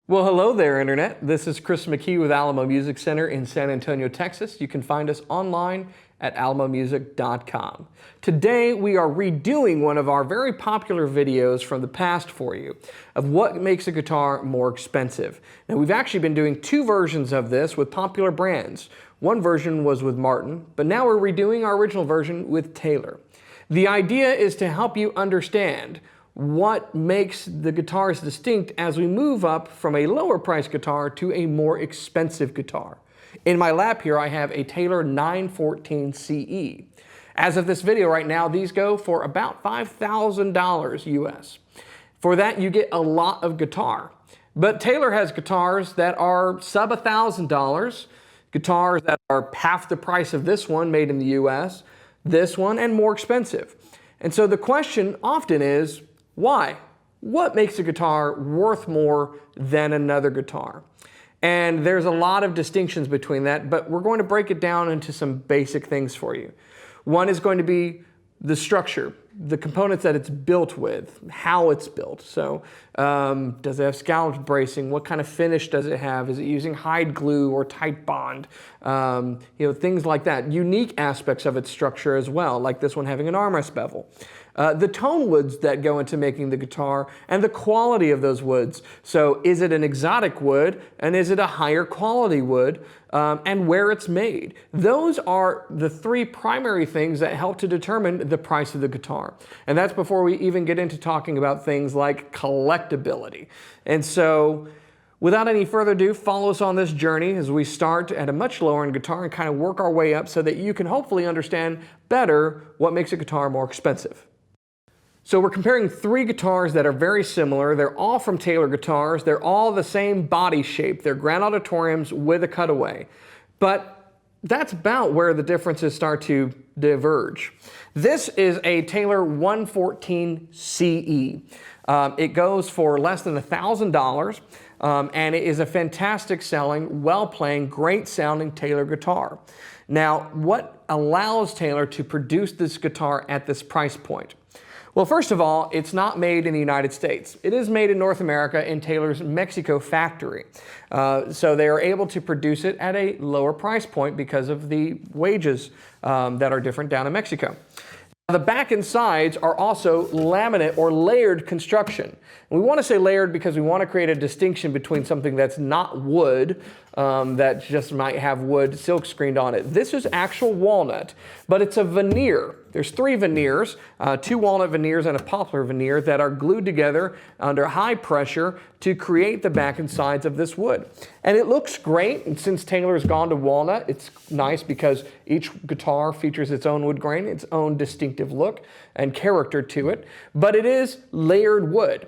Well, hello there, Internet. This is Chris McKee with Alamo Music Center in San Antonio, Texas. You can find us online at alamomusic.com. Today, we are redoing one of our very popular videos from the past for you of what makes a guitar more expensive. Now, we've actually been doing two versions of this with popular brands. One version was with Martin, but now we're redoing our original version with Taylor. The idea is to help you understand what makes the guitars distinct as we move up from a lower price guitar to a more expensive guitar. In my lap here, I have a Taylor 914 CE. As of this video right now, these go for about $5,000 US. For that, you get a lot of guitar. But Taylor has guitars that are sub $1,000, guitars that are half the price of this one made in the US, this one, and more expensive. And so the question often is, why? What makes a guitar worth more than another guitar? And there's a lot of distinctions between that, but we're going to break it down into some basic things for you. One is going to be the structure, the components that it's built with, how it's built. So does it have scalloped bracing? What kind of finish does it have? Is it using hide glue or tight bond? Things like that. Unique aspects of its structure as well, like this one having an armrest bevel. The tone woods that go into making the guitar and the quality of those woods. So is it an exotic wood and is it a higher quality wood, and where it's made. Those are the three primary things that help to determine the price of the guitar. And that's before we even get into talking about things like collectability. And so without any further ado, follow us on this journey as we start at a much lower end guitar and kind of work our way up so that you can hopefully understand better what makes a guitar more expensive. So we're comparing three guitars that are very similar. They're all from Taylor Guitars. They're all the same body shape. They're grand auditoriums with a cutaway. But that's about where the differences start to diverge. This is a Taylor 114 CE. It goes for less than $1,000, and it is a fantastic selling, well-playing, great sounding Taylor guitar. Now, what allows Taylor to produce this guitar at this price point? Well, first of all, it's not made in the United States. It is made in North America in Taylor's Mexico factory. So they are able to produce it at a lower price point because of the wages that are different down in Mexico. The back and sides are also laminate or layered construction. And we want to say layered because we want to create a distinction between something that's not wood, that just might have wood silk screened on it. This is actual walnut, but it's a veneer. There's three veneers, two walnut veneers and a poplar veneer that are glued together under high pressure to create the back and sides of this wood. And it looks great, and since Taylor's gone to walnut, it's nice because each guitar features its own wood grain, its own distinctive look and character to it, but it is layered wood.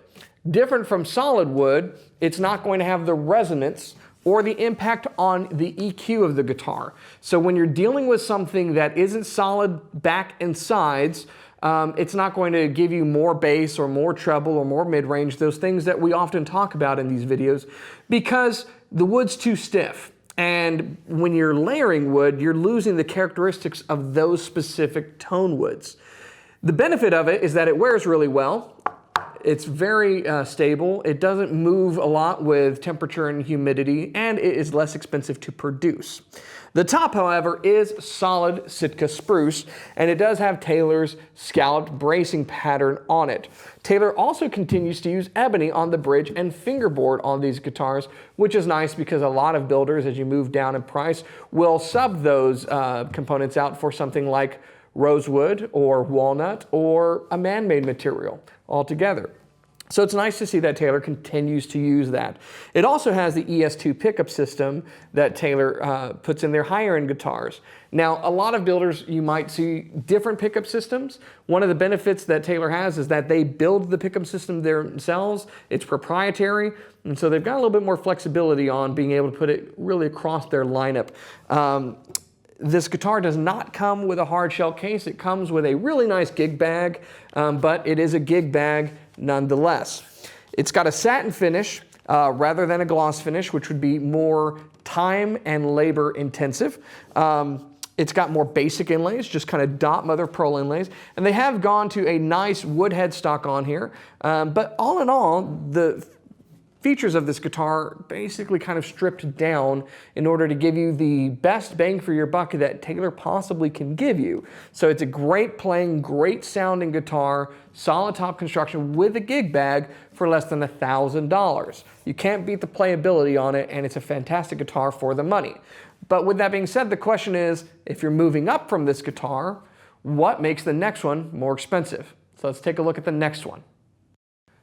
Different from solid wood, it's not going to have the resonance or the impact on the EQ of the guitar. So when you're dealing with something that isn't solid back and sides, it's not going to give you more bass or more treble or more mid-range, those things that we often talk about in these videos, because the wood's too stiff. And when you're layering wood, you're losing the characteristics of those specific tone woods. The benefit of it is that it wears really well. It's very stable. It doesn't move a lot with temperature and humidity, and it is less expensive to produce. The top, however, is solid Sitka spruce, and it does have Taylor's scalloped bracing pattern on it. Taylor also continues to use ebony on the bridge and fingerboard on these guitars, which is nice because a lot of builders, as you move down in price, will sub those components out for something like rosewood or walnut or a man-made material altogether. So it's nice to see that Taylor continues to use that. It also has the ES2 pickup system that Taylor puts in their higher end guitars. Now, a lot of builders, you might see different pickup systems. One of the benefits that Taylor has is that they build the pickup system themselves. It's proprietary, and so they've got a little bit more flexibility on being able to put it really across their lineup. This guitar does not come with a hard shell case. It comes with a really nice gig bag, but it is a gig bag nonetheless. It's got a satin finish rather than a gloss finish, which would be more time and labor intensive. It's got more basic inlays, just kind of dot mother of pearl inlays. And they have gone to a nice wood headstock on here. But all in all, the features of this guitar basically kind of stripped down in order to give you the best bang for your buck that Taylor possibly can give you. So it's a great playing, great sounding guitar, solid top construction with a gig bag for less than $1,000. You can't beat the playability on it, and it's a fantastic guitar for the money. But with that being said, the question is, if you're moving up from this guitar, what makes the next one more expensive? So let's take a look at the next one.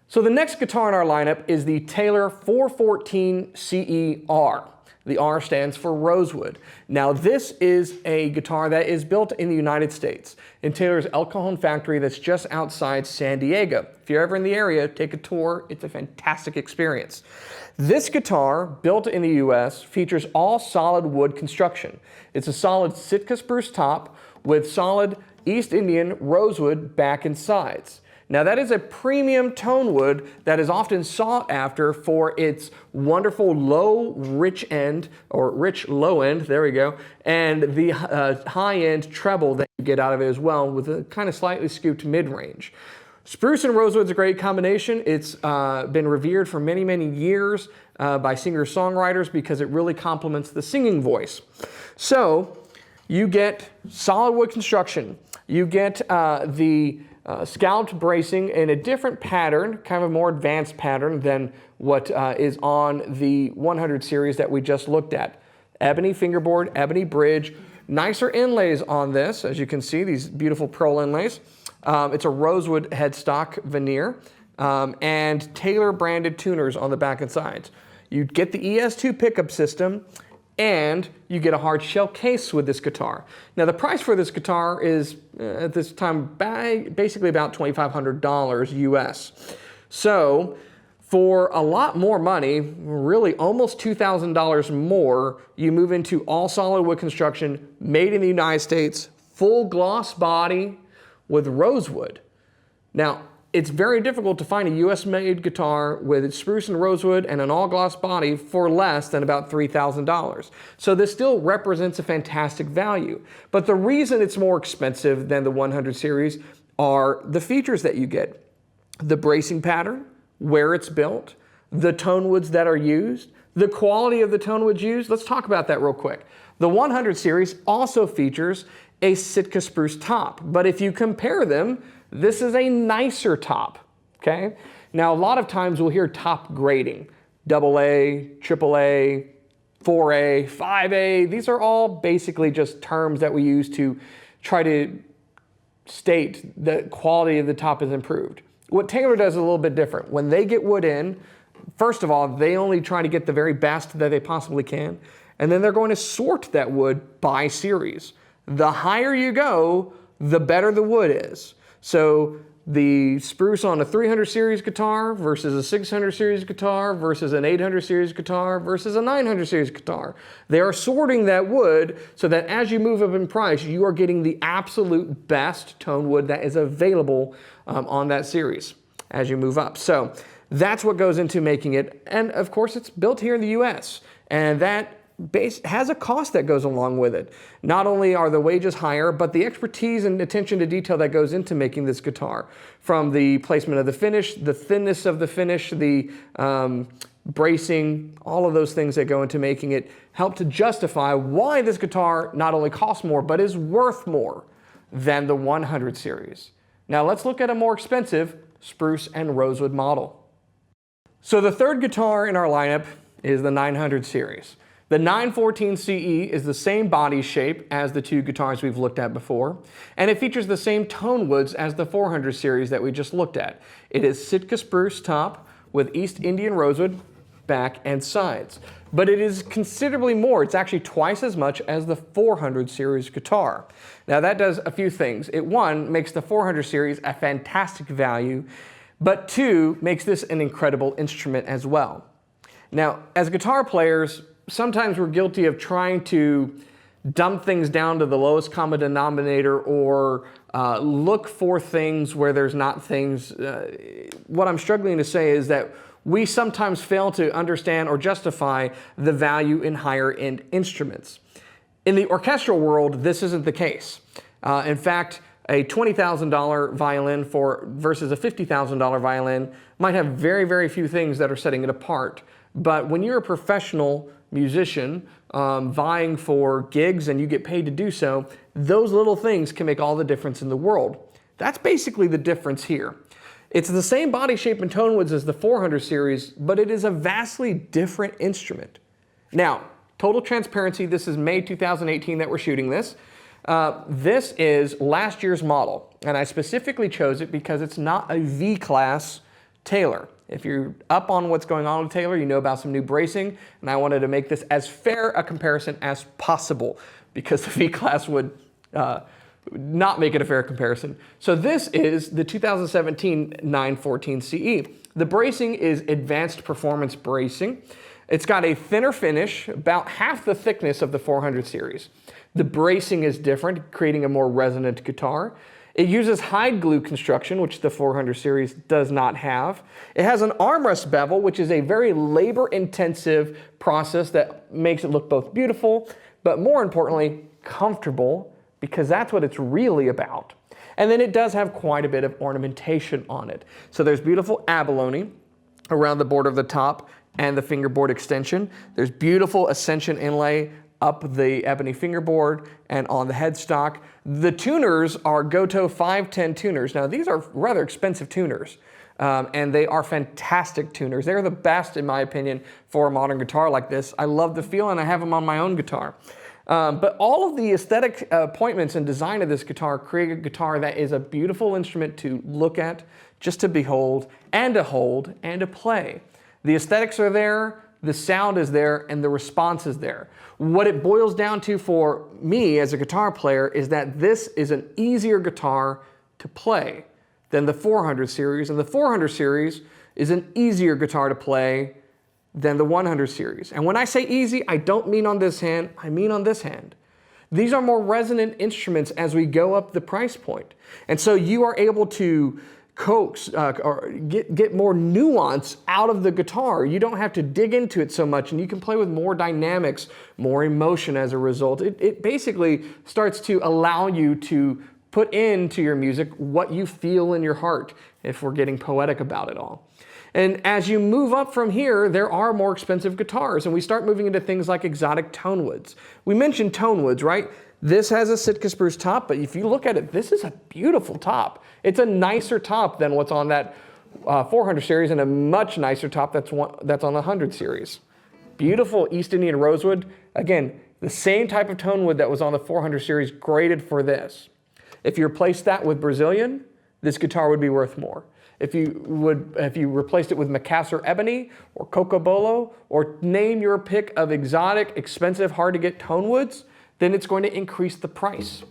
So the next guitar in our lineup is the Taylor 414 CE-R. The R stands for Rosewood. Now this is a guitar that is built in the United States in Taylor's El Cajon factory that's just outside San Diego. If you're ever in the area, take a tour. It's a fantastic experience. This guitar, built in the US, features all solid wood construction. It's a solid Sitka spruce top with solid East Indian rosewood back and sides. Now that is a premium tone wood that is often sought after for its wonderful low rich end, or rich low end, there we go, and the high end treble that you get out of it as well with a kind of slightly scooped mid-range. Spruce and rosewood's a great combination. It's been revered for many, many years by singer-songwriters because it really complements the singing voice. So you get solid wood construction. You get the scalloped bracing in a different pattern, kind of a more advanced pattern than what is on the 100 series that we just looked at. Ebony fingerboard, ebony bridge, nicer inlays on this, as you can see, these beautiful pearl inlays. It's a rosewood headstock veneer and Taylor branded tuners on the back and sides. You get the ES2 pickup system, and you get a hard shell case with this guitar. Now the price for this guitar is at this time basically about $2,500 US. So for a lot more money, really almost $2,000 more, you move into all solid wood construction, made in the United States, full gloss body with rosewood. Now, it's very difficult to find a US-made guitar with spruce and rosewood and an all-gloss body for less than about $3,000. So this still represents a fantastic value. But the reason it's more expensive than the 100 series are the features that you get. The bracing pattern, where it's built, the tone woods that are used, the quality of the tone woods used. Let's talk about that real quick. The 100 series also features a Sitka spruce top, but if you compare them, this is a nicer top, okay? Now, a lot of times we'll hear top grading, AA, AAA, 4A, 5A. These are all basically just terms that we use to try to state the quality of the top is improved. What Taylor does is a little bit different. When they get wood in, first of all, they only try to get the very best that they possibly can, and then they're going to sort that wood by series. The higher you go, the better the wood is. So the spruce on a 300 series guitar versus a 600 series guitar versus an 800 series guitar versus a 900 series guitar. They are sorting that wood so that as you move up in price, you are getting the absolute best tone wood that is available on that series as you move up. So that's what goes into making it. And of course, it's built here in the US, and that has a cost that goes along with it. Not only are the wages higher, but the expertise and attention to detail that goes into making this guitar, from the placement of the finish, the thinness of the finish, the bracing, all of those things that go into making it, help to justify why this guitar not only costs more, but is worth more than the 100 series. Now let's look at a more expensive spruce and rosewood model. So the third guitar in our lineup is the 900 series. The 914 CE is the same body shape as the two guitars we've looked at before, and it features the same tone woods as the 400 series that we just looked at. It is Sitka spruce top with East Indian rosewood back and sides. But it is considerably more. It's actually twice as much as the 400 series guitar. Now that does a few things. It, one, makes the 400 series a fantastic value, but two, makes this an incredible instrument as well. Now, as guitar players, sometimes we're guilty of trying to dumb things down to the lowest common denominator or look for things where there's not things. What I'm struggling to say is that we sometimes fail to understand or justify the value in higher end instruments. In the orchestral world, this isn't the case. In fact, A $20,000 violin versus a $50,000 violin might have very, very few things that are setting it apart. But when you're a professional musician vying for gigs and you get paid to do so, those little things can make all the difference in the world. That's basically the difference here. It's the same body shape and tone woods as the 400 series, but it is a vastly different instrument. Now, total transparency, this is May 2018 that we're shooting this. This is last year's model, and I specifically chose it because it's not a V-class Taylor. If you're up on what's going on with Taylor, you know about some new bracing, and I wanted to make this as fair a comparison as possible because the V-class would not make it a fair comparison. So this is the 2017 914 CE. The bracing is advanced performance bracing. It's got a thinner finish, about half the thickness of the 400 series. The bracing is different, creating a more resonant guitar. It uses hide glue construction, which the 400 series does not have. It has an armrest bevel, which is a very labor-intensive process that makes it look both beautiful, but more importantly, comfortable, because that's what it's really about. And then it does have quite a bit of ornamentation on it. So there's beautiful abalone around the border of the top and the fingerboard extension. There's beautiful Ascension inlay up the ebony fingerboard and on the headstock. The tuners are Goto 510 tuners. Now these are rather expensive tuners, and they are fantastic tuners. They're the best, in my opinion, for a modern guitar like this. I love the feel, and I have them on my own guitar. But all of the aesthetic appointments and design of this guitar create a guitar that is a beautiful instrument to look at, just to behold, and to hold, and to play. The aesthetics are there, the sound is there, and the response is there. What it boils down to for me as a guitar player is that this is an easier guitar to play than the 400 series, and the 400 series is an easier guitar to play than the 100 series. And when I say easy, I don't mean on this hand, I mean on this hand. These are more resonant instruments as we go up the price point. And so you are able to coax or get more nuance out of the guitar. You don't have to dig into it so much, and you can play with more dynamics, more emotion as a result. It basically starts to allow you to put into your music what you feel in your heart, if we're getting poetic about it all. And as you move up from here, there are more expensive guitars, and we start moving into things like exotic tone woods. We mentioned tone woods, right? This has a Sitka spruce top, but if you look at it, this is a beautiful top. It's a nicer top than what's on that 400 series, and a much nicer top that's on the 100 series. Beautiful East Indian rosewood. Again, the same type of tone wood that was on the 400 series, graded for this. If you replace that with Brazilian, this guitar would be worth more. If you replaced it with Macassar ebony or Cocobolo, or name your pick of exotic, expensive, hard to get tone woods, then it's going to increase the price.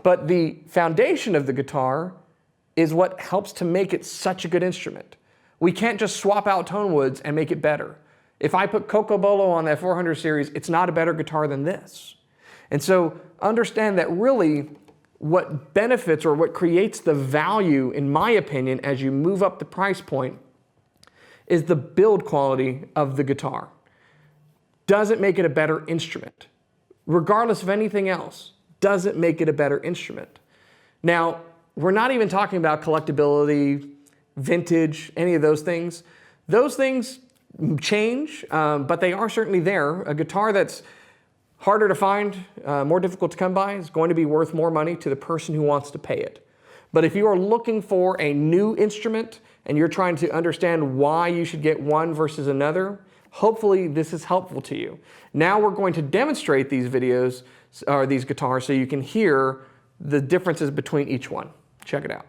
But the foundation of the guitar is what helps to make it such a good instrument. We can't just swap out tone woods and make it better. If I put Cocobolo on that 400 series, it's not a better guitar than this. And so understand that really what benefits or what creates the value, in my opinion, as you move up the price point is the build quality of the guitar. Does it make it a better instrument? Regardless of anything else, does it make it a better instrument? Now, we're not even talking about collectability, vintage, any of those things. Those things change, but they are certainly there. A guitar that's harder to find, more difficult to come by, is going to be worth more money to the person who wants to pay it. But if you are looking for a new instrument and you're trying to understand why you should get one versus another, hopefully this is helpful to you. Now we're going to demonstrate these videos, or these guitars, so you can hear the differences between each one. Check it out.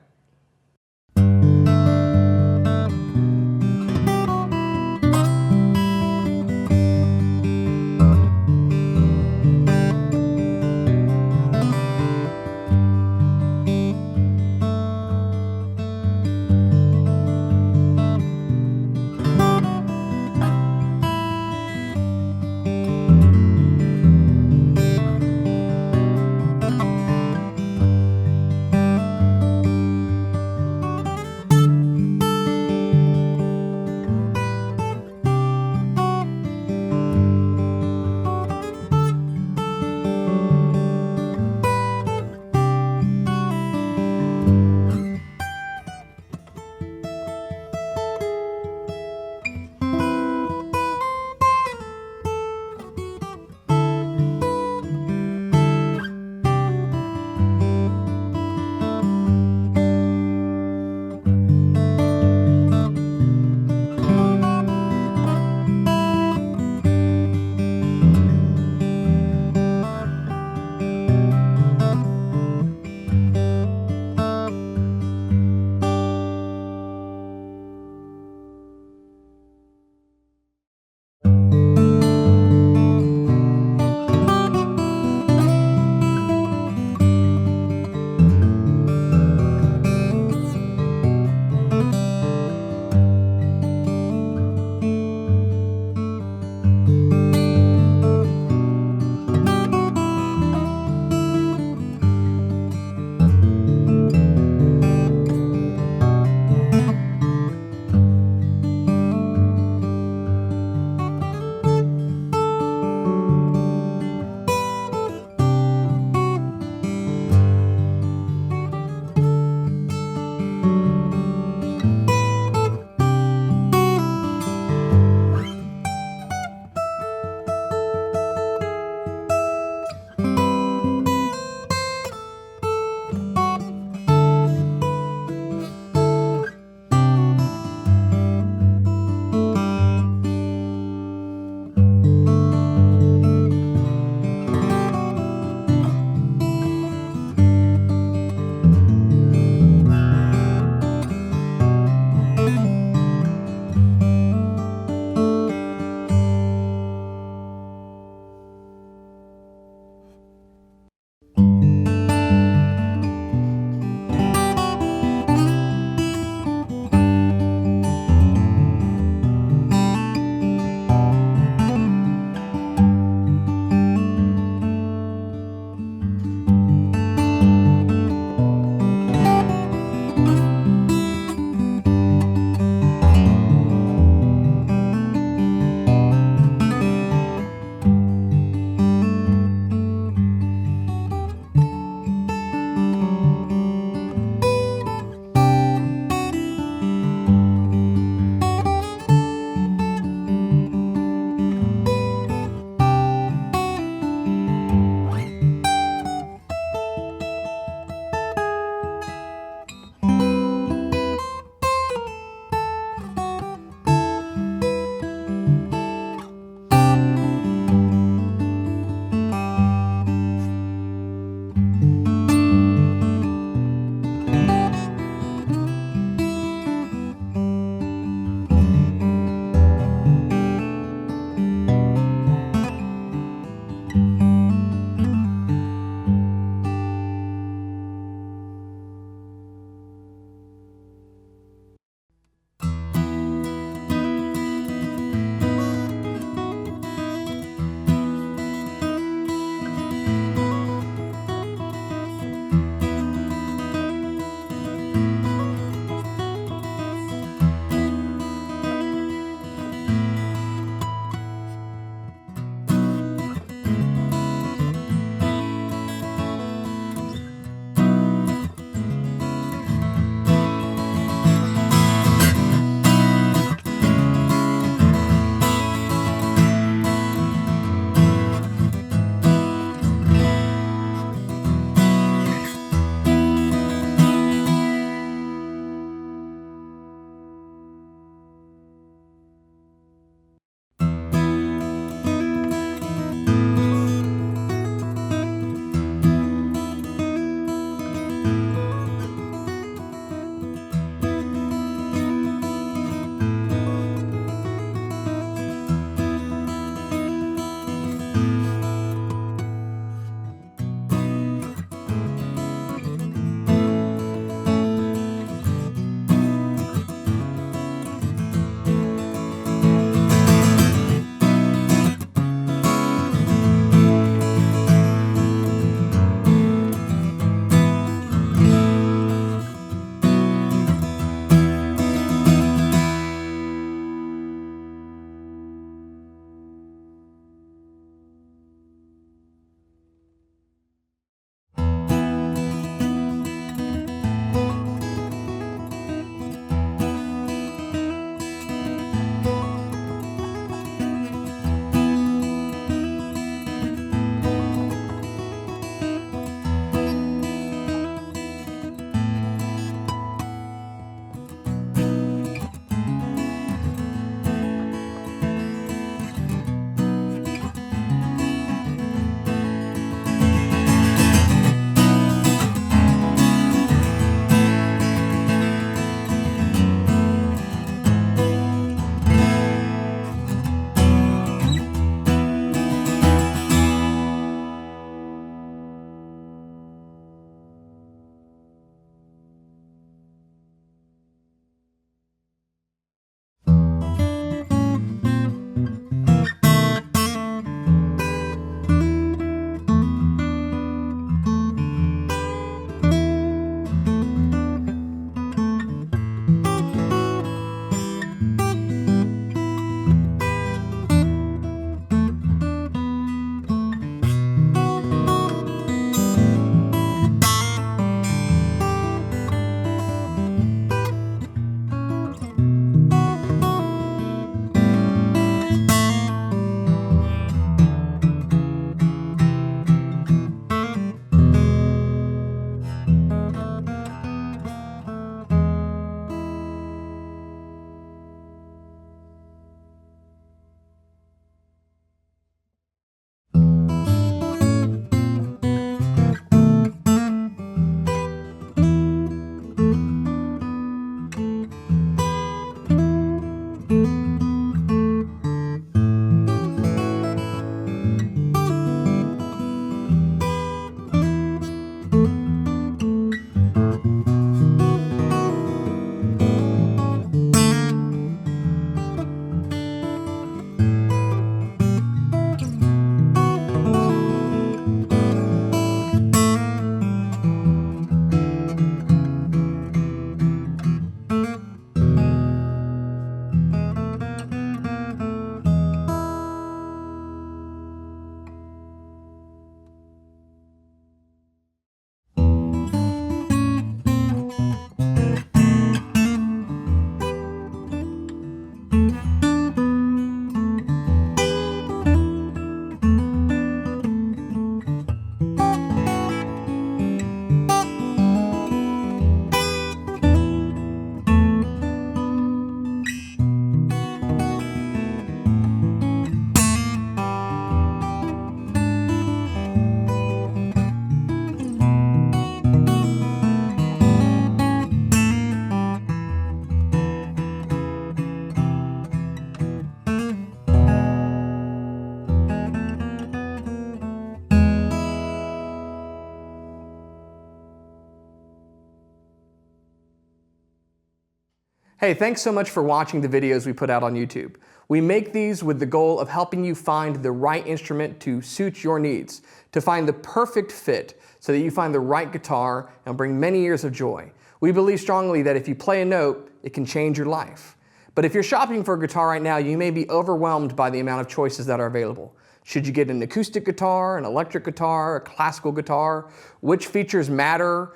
Hey, thanks so much for watching the videos we put out on YouTube. We make these with the goal of helping you find the right instrument to suit your needs, to find the perfect fit so that you find the right guitar and bring many years of joy. We believe strongly that if you play a note, it can change your life. But if you're shopping for a guitar right now, you may be overwhelmed by the amount of choices that are available. Should you get an acoustic guitar, an electric guitar, a classical guitar? Which features matter?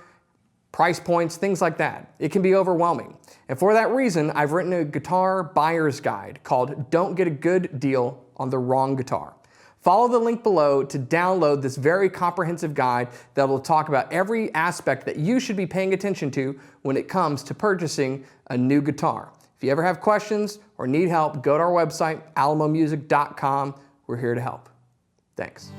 Price points, things like that. It can be overwhelming. And for that reason, I've written a guitar buyer's guide called Don't Get a Good Deal on the Wrong Guitar. Follow the link below to download this very comprehensive guide that will talk about every aspect that you should be paying attention to when it comes to purchasing a new guitar. If you ever have questions or need help, go to our website, alamomusic.com. We're here to help. Thanks.